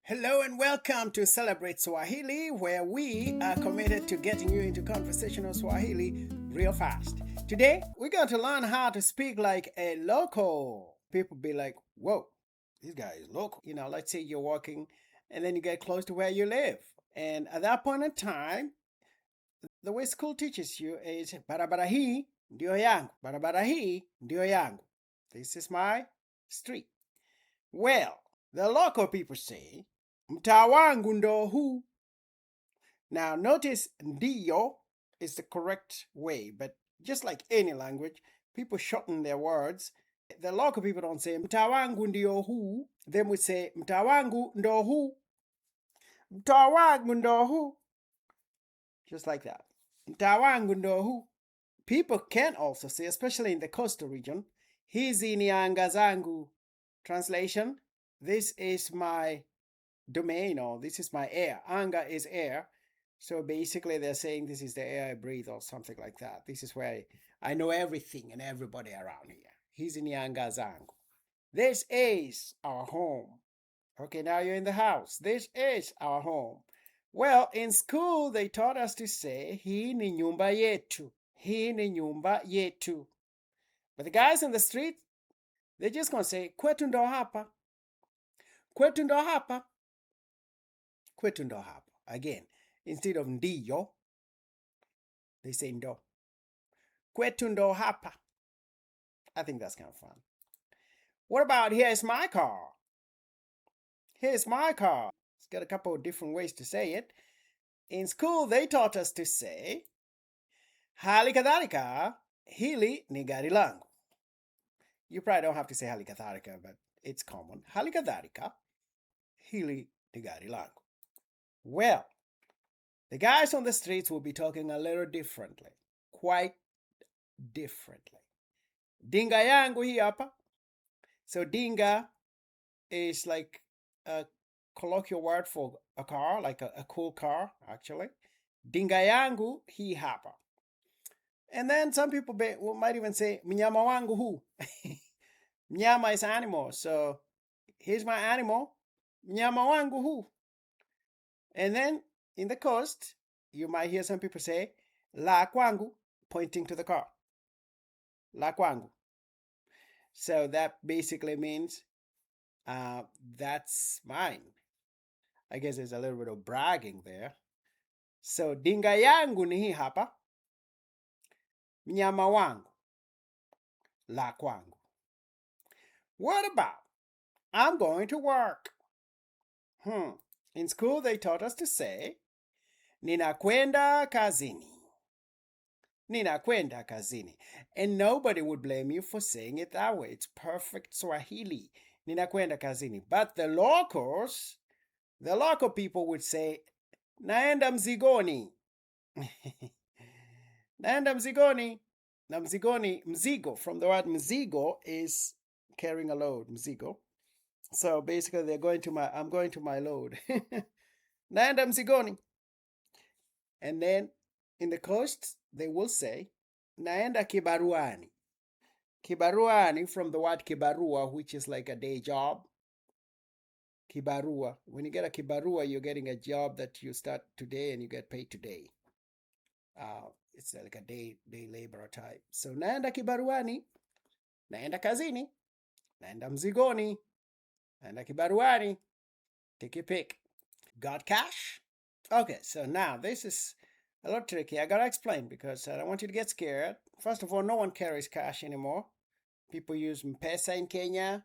Hello and welcome to Celebrate Swahili, where we are committed to getting you into conversational Swahili real fast. Today, we're going to learn how to speak like a local. People be like, whoa, this guy is local. Let's say you're walking and then you get close to where you live. And at that point in time, the way school teaches you is barabara hii ndio yangu. Barabara hii ndio yangu. This is my street. Well, the local people say, mtaa wangu ndo huu. Now, notice ndio is the correct way, but just like any language, people shorten their words. The local people don't say mtaa wangu ndio huu. They would say mtaa wangu ndo huu. Mtaa wangu ndo huu. Just like that. Mtaa wangu ndo huu. People can also say, especially in the coastal region, hizi ni anga zangu. Translation, this is my domain, or this is my air. Anga is air. So basically they're saying this is the air I breathe or something like that. This is where I know everything and everybody around here. Hizi ni anga zangu. This is our home. Okay, now you're in the house. This is our home. Well, in school they taught us to say hii ni nyumba yetu. Hii ni nyumba yetu. But the guys in the street, they're just going to say kwetu ndo hapa. Kwetu ndo hapa. Kwetu ndo hapa. Again, instead of ndio, they say ndo. Kwetu ndo hapa. I think that's kind of fun. What about here's my car? Here's my car. It's got a couple of different ways to say it. In school, they taught us to say, hali kadhalika, hili ni gari langu. You probably don't have to say hali kadhalika, but it's common. Hali kadhalika, hili ni gari langu. Well, the guys on the streets will be talking a little differently. Quite differently. Dinga yangu hii hapa. So dinga is like a colloquial word for a car, like a cool car, actually. Dinga yangu hii hapa. And then some people might even say, mnyama wangu hu. Mnyama is animal. So here's my animal. Mnyama wangu hu. And then in the coast, you might hear some people say, la kwangu, pointing to the car. La kwangu. So that basically means that's mine. I guess there's a little bit of bragging there. So dinga yangu ni hii hapa. Mnyama wangu. La kwangu. What about I'm going to work? In school, they taught us to say, ninakwenda kazini. Ninakwenda kazini. And nobody would blame you for saying it that way. It's perfect Swahili. Ninakwenda kazini. But the local people would say, naenda mzigoni. Naenda mzigoni. Now mzigoni, mzigo, from the word mzigo is carrying a load, mzigo. So basically I'm going to my load. Naenda mzigoni. And then in the coast, they will say, naenda kibaruani. Kibaruani from the word kibarua, which is like a day job. Kibarua. When you get a kibarua, you're getting a job that you start today and you get paid today. It's like a day labor type. So naenda kibaruani, naenda kazini, naenda mzigoni, naenda kibaruani. Take your pick. Got cash? Okay, so now this is a little tricky. I gotta explain because I don't want you to get scared. First of all, no one carries cash anymore. People use M-Pesa in Kenya,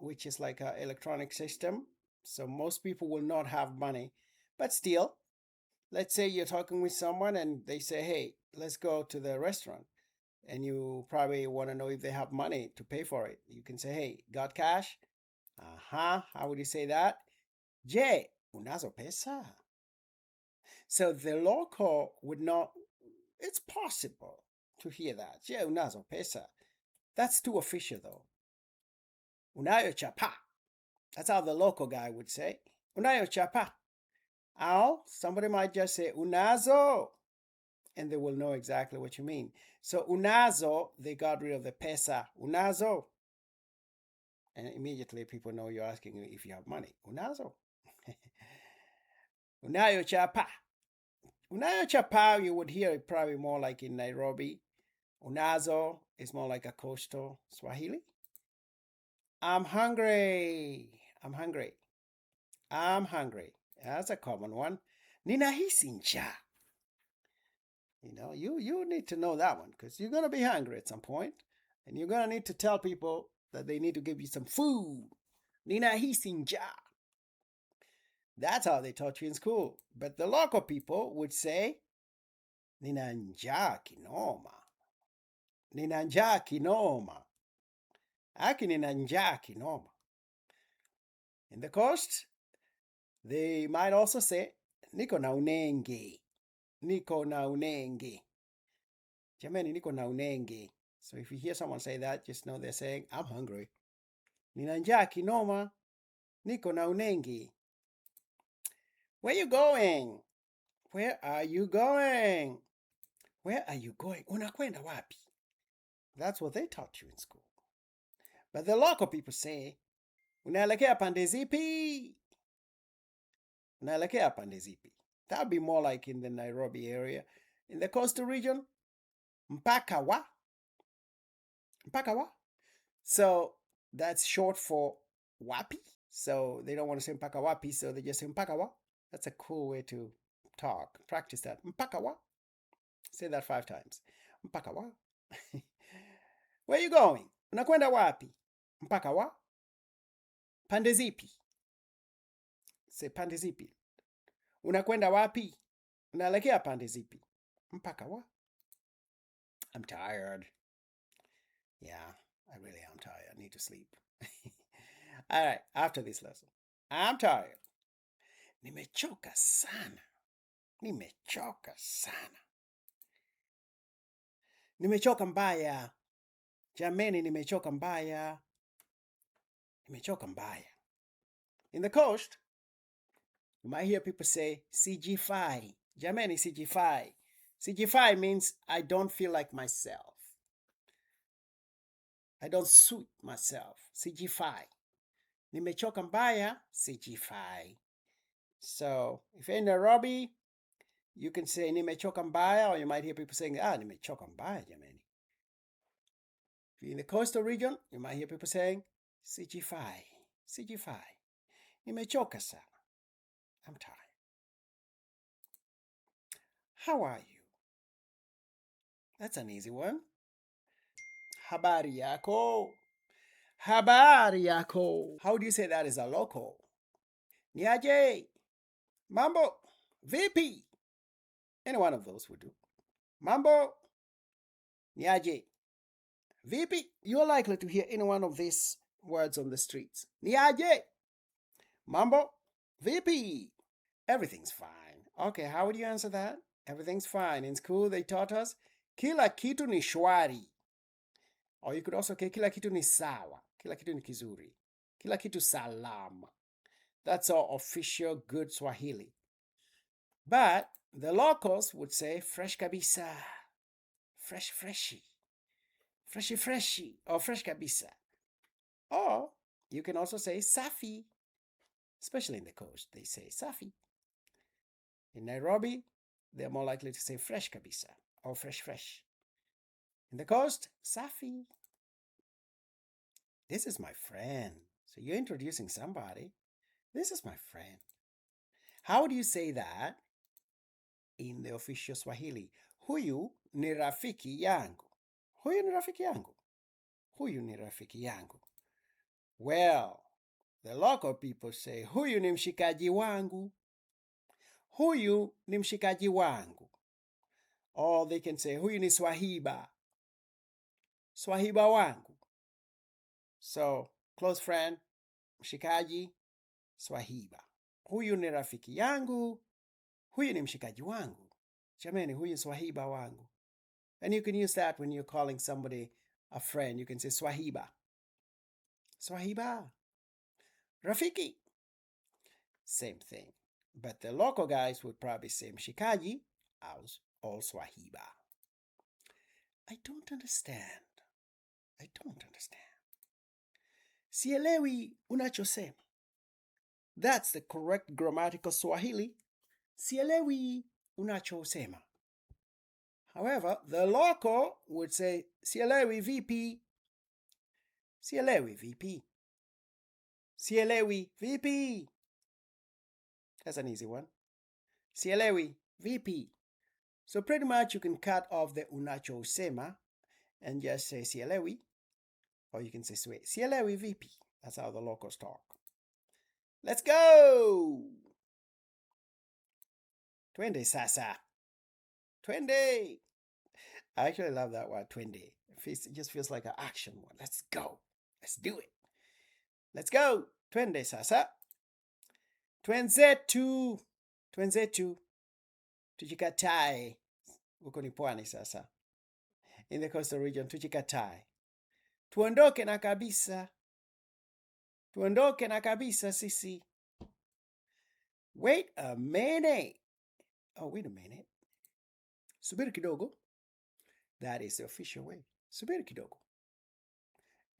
which is like an electronic system. So most people will not have money. But still, let's say you're talking with someone and they say, hey, let's go to the restaurant. And you probably want to know if they have money to pay for it. You can say, hey, got cash? How would you say that? Je, unazo pesa? So the local would not, it's possible to hear that. Je, unazo pesa? That's too official though. Unayo chapa. That's how the local guy would say. Unayo chapa. Or somebody might just say unazo. And they will know exactly what you mean. So unazo, they got rid of the pesa. Unazo. And immediately people know you're asking if you have money. Unazo? Unayo chapa. Unayo chapa, you would hear it probably more like in Nairobi. Unazo is more like a coastal Swahili. I'm hungry. I'm hungry. I'm hungry. That's a common one. Ninahisi njaa. You need to know that one because you're going to be hungry at some point, and you're going to need to tell people that they need to give you some food. Ninahisi njaa. That's how they taught you in school. But the local people would say, Nina njaa kinoma. Nina njaa kinoma. Aki nina njaa kinoma. In the coast, they might also say, niko na unenge. Niko na unenge. Jamani, niko na unenge. So if you hear someone say that, just know they're saying, I'm hungry. Nina njaa kinoma. Niko na unenge. Where you going? Where are you going? Where are you going? Unakwenda wapi? That's what they taught you in school. But the local people say, unaelekea pande zipi? Unaelekea pande zipi? That would be more like in the Nairobi area. In the coastal region, mpaka wa. Mpaka wa. So that's short for wapi. So they don't want to say mpaka wapi, so they just say mpaka wa. That's a cool way to talk. Practice that. Mpaka wa. Say that 5 times. Mpaka wa. Where you going? Unakwenda wapi? Mpaka wa. Pande zipi. Say pande zipi. Unakwenda wapi? Unaelekea pande zipi. Mpaka wa. I'm tired. Yeah, I really am tired. I need to sleep. All right, after this lesson. I'm tired. Nimechoka sana. Nimechoka sana. Nimechoka mbaya. Jameni, nimechoka mbaya. Nimechoka mbaya. In the coast, you might hear people say, CG5. Jameni, CG5. CG5 means I don't feel like myself. I don't suit myself. CG5. Nimechoka mbaya, CG5. So, if you're in Nairobi, you can say nimechoka mbaya, or you might hear people saying, nimechoka mbaya, jameni. If you're in the coastal region, you might hear people saying, CG5. CG5. Nimechoka sana. I'm tired. How are you? That's an easy one. Habari yako. Habari yako. How do you say that as a local? Niaje. Mambo. Vipi. Any one of those would do. Mambo. Niaje. Vipi. You're likely to hear any one of these words on the streets. Niaje. Mambo. Vipi. Everything's fine. Okay, how would you answer that? Everything's fine. In school, they taught us, kila kitu ni shwari. Or you could also say, kila kitu ni sawa. Kila kitu ni kizuri. Kila kitu salama. That's our official good Swahili. But the locals would say, fresh kabisa. Fresh freshy. Freshy freshy. Or fresh kabisa. Or you can also say safi. Especially in the coast, they say safi. In Nairobi, they're more likely to say fresh kabisa or fresh fresh. In the coast, safi. This is my friend. So you're introducing somebody. This is my friend. How do you say that in the official Swahili? Huyu ni rafiki yangu. Huyu ni rafiki yangu. Huyu ni rafiki yangu. Well, the local people say, huyu ni mshikaji wangu. Huyu ni mshikaji wangu. Or they can say, huyu ni swahiba. Swahiba wangu. So, close friend, mshikaji, swahiba. Huyu ni rafiki yangu. Huyu ni mshikaji wangu. Jamani, huyu ni swahiba wangu. And you can use that when you're calling somebody a friend. You can say swahiba. Swahiba. Rafiki. Same thing. But the local guys would probably say mshikaji or swahiba. I don't understand. I don't understand. Sielewi unachosema. That's the correct grammatical Swahili. Sielewi unachosema. However, the local would say sielewi vipi. Sielewi vipi. Sielewi vipi. That's an easy one. Sielewi vipi. So pretty much you can cut off the unachosema and just say sielewi. Or you can say sielewi vipi. That's how the locals talk. Let's go! Twende sasa. Twende. I actually love that word, twende. It just feels like an action word. Let's go. Let's do it. Let's go. Twende sasa. Twenzetu. Twenzetu. Tujikatae. Huko ni pwani sasa. In the coastal region, tujikatae. Tuondoke na kabisa. Tuondoke na kabisa sisi. Wait a minute. Oh, wait a minute. Subiri kidogo. That is the official way. Subiri kidogo.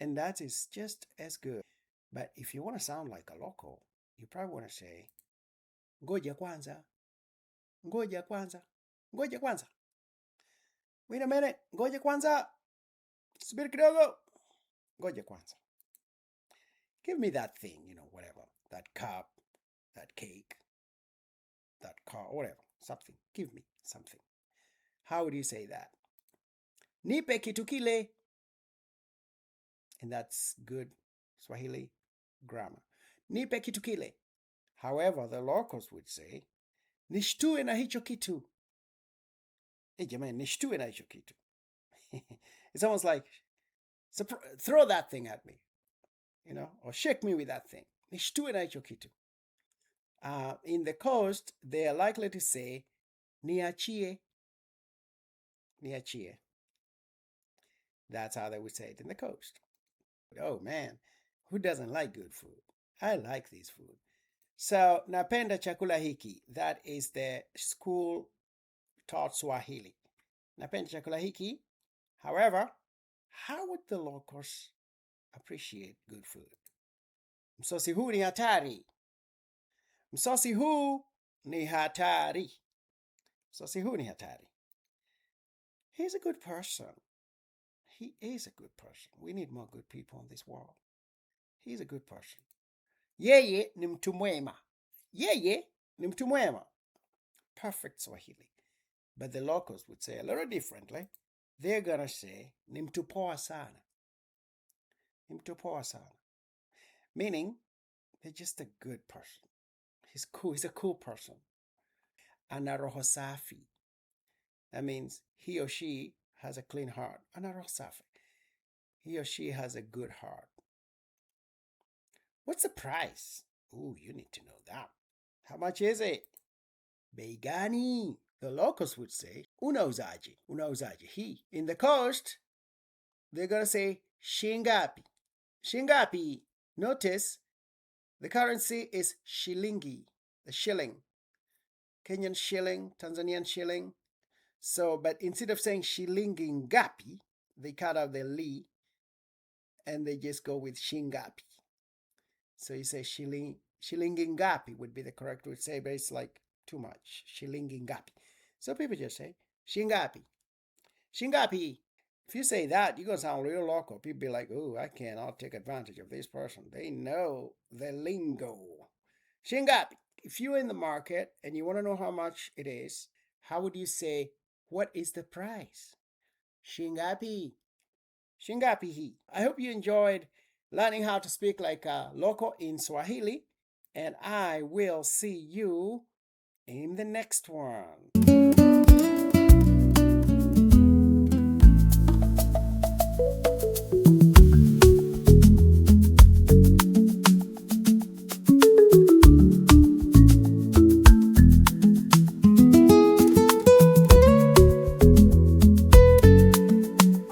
And that is just as good. But if you want to sound like a local, you probably want to say, ngoja kwanza. Ngoja kwanza. Ngoja kwanza. Wait a minute. Ngoja kwanza. Subiri kidogo. Ngoja kwanza. Give me that thing, whatever. That cup, that cake, that car, whatever. Something. Give me something. How would you say that? Nipe kitu kile. And that's good Swahili grammar. Nipe kitu kile. However, the locals would say, nishtue na hicho kitu. Hey, jamani, nishtue na hicho kitu. It's almost like, throw that thing at me, or shake me with that thing. Nishtue na hicho kitu. In the coast, they are likely to say, niachie. Niachie. That's how they would say it in the coast. Oh man, who doesn't like good food? I like this food. So, napenda chakula hiki. That is the school taught Swahili. Napenda chakula hiki. However, how would the locals appreciate good food? Msosi huu ni hatari. Msosi huu ni hatari. Msosi huu ni hatari. He's a good person. He is a good person. We need more good people in this world. He's a good person. Yeye ni mtu mwema. Yeye ni mtu mwema. Perfect Swahili. But the locals would say a little differently. They're gonna say, ni mtu poa sana. Ni mtu poa sana. Meaning, they're just a good person. He's cool. He's a cool person. Ana roho safi. That means he or she has a clean heart. Ana roho safi. He or she has a good heart. What's the price? Ooh, you need to know that. How much is it? Bei gani? The locals would say, unauzaji. Unauzaji hii. In the coast, they're going to say, shingapi. Shingapi. Notice, the currency is shilingi, the shilling. Kenyan shilling, Tanzanian shilling. So, but instead of saying shilingi ngapi, they cut out the li and they just go with shingapi. So you say shilingi ngapi would be the correct way to say, but it's like too much. Shilingi ngapi. So people just say shingapi. Shingapi. If you say that, you're going to sound real local. People be like, oh, I cannot take advantage of this person. They know the lingo. Shingapi. If you're in the market and you want to know how much it is, how would you say, what is the price? Shingapi. Shingapi hi. I hope you enjoyed learning how to speak like a local in Swahili. And I will see you in the next one.